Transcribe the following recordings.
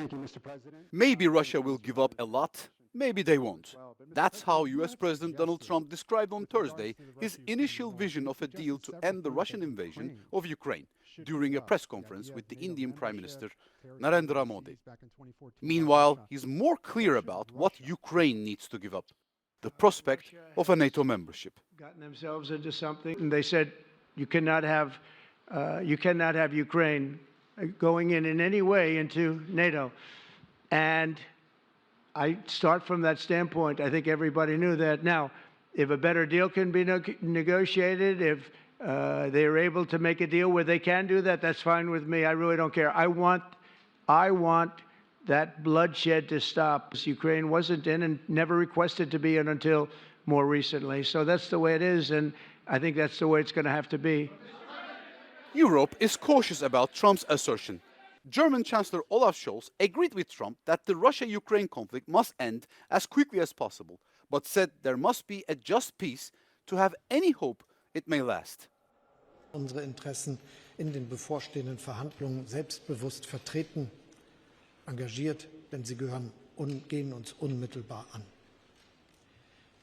Thank you, Mr. President. Maybe Russia will give up a lot, maybe they won't. That's how US President Donald Trump described on Thursday his initial vision of a deal to end the Russian invasion of Ukraine during a press conference with the Indian Prime Minister Narendra Modi. Meanwhile, he's more clear about what Ukraine needs to give up: the prospect of a NATO membership. Gotten themselves into something, and they said you cannot have Ukraine going in any way into NATO. And I start from that standpoint. I think everybody knew that. Now, if a better deal can be negotiated, if they are able to make a deal where they can do that, that's fine with me. I really don't care. I want that bloodshed to stop. Ukraine wasn't in and never requested to be in until more recently. So that's the way it is, and I think that's the way it's going to have to be. Europe is cautious about Trump's assertion. German Chancellor Olaf Scholz agreed with Trump that the Russia-Ukraine conflict must end as quickly as possible, but said there must be a just peace to have any hope it may last. Unsere Interessen in den bevorstehenden Verhandlungen selbstbewusst vertreten, engagiert, denn sie gehen uns unmittelbar an.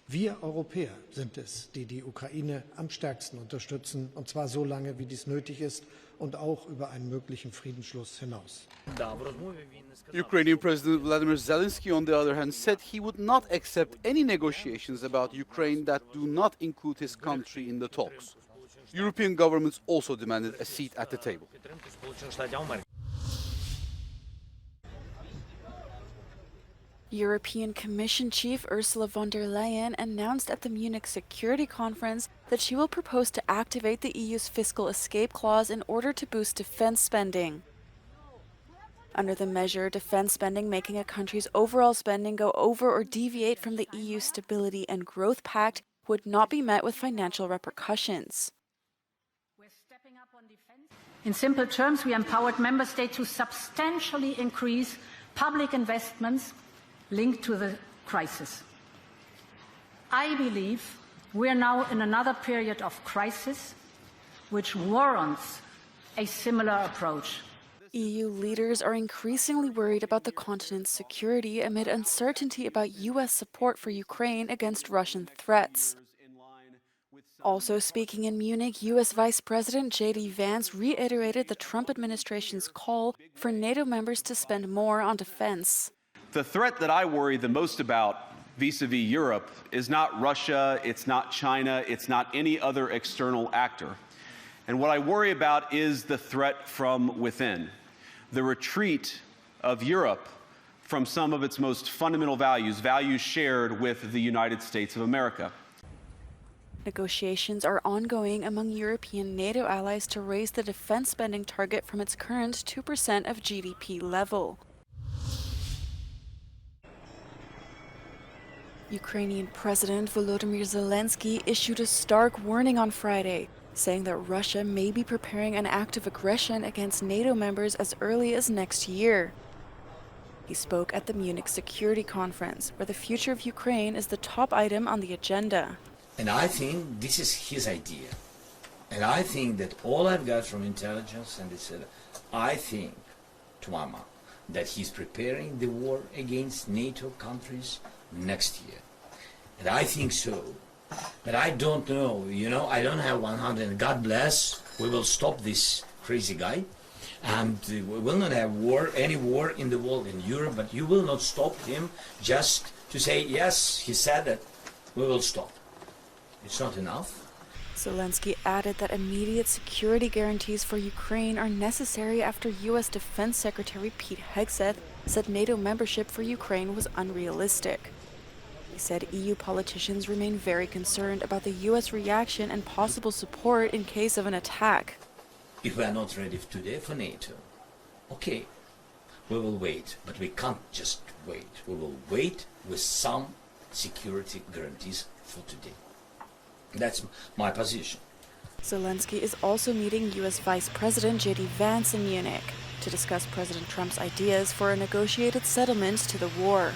Wir Europäer sind es, die die Ukraine am stärksten unterstützen, und zwar so lange, wie dies nötig ist, und auch über einen möglichen Friedensschluss hinaus. Ukrainian President Vladimir Zelensky, on the other hand, said he would not accept any negotiations about Ukraine that do not include his country in the talks. European governments also demanded a seat at the table. European Commission Chief Ursula von der Leyen announced at the Munich Security Conference that she will propose to activate the EU's fiscal escape clause in order to boost defense spending. Under the measure, defense spending making a country's overall spending go over or deviate from the EU Stability and Growth Pact would not be met with financial repercussions. In simple terms, we empowered member states to substantially increase public investments linked to the crisis. I believe we are now in another period of crisis which warrants a similar approach. EU leaders are increasingly worried about the continent's security amid uncertainty about US support for Ukraine against Russian threats. Also speaking in Munich, US Vice President J.D. Vance reiterated the Trump administration's call for NATO members to spend more on defense. The threat that I worry the most about vis-a-vis Europe is not Russia, it's not China, it's not any other external actor. And what I worry about is the threat from within, the retreat of Europe from some of its most fundamental values, values shared with the United States of America. Negotiations are ongoing among European NATO allies to raise the defense spending target from its current 2% of GDP level. Ukrainian President Volodymyr Zelensky issued a stark warning on Friday, saying that Russia may be preparing an act of aggression against NATO members as early as next year. He spoke at the Munich Security Conference, where the future of Ukraine is the top item on the agenda. And I think this is his idea. And I think that all I've got from intelligence, and I think, to my mind, that he's preparing the war against NATO countries next year. And I think so. But I don't know, I don't have 100. God bless, we will stop this crazy guy. And we will not have any war in the world in Europe, but you will not stop him just to say, yes, he said that, we will stop. It's not enough. Zelensky added that immediate security guarantees for Ukraine are necessary after U.S. Defense Secretary Pete Hegseth said NATO membership for Ukraine was unrealistic. He said EU politicians remain very concerned about the U.S. reaction and possible support in case of an attack. If we are not ready today for NATO, okay, we will wait, but we can't just wait. We will wait with some security guarantees for today. That's my position. Zelensky is also meeting U.S. Vice President J.D. Vance in Munich to discuss President Trump's ideas for a negotiated settlement to the war.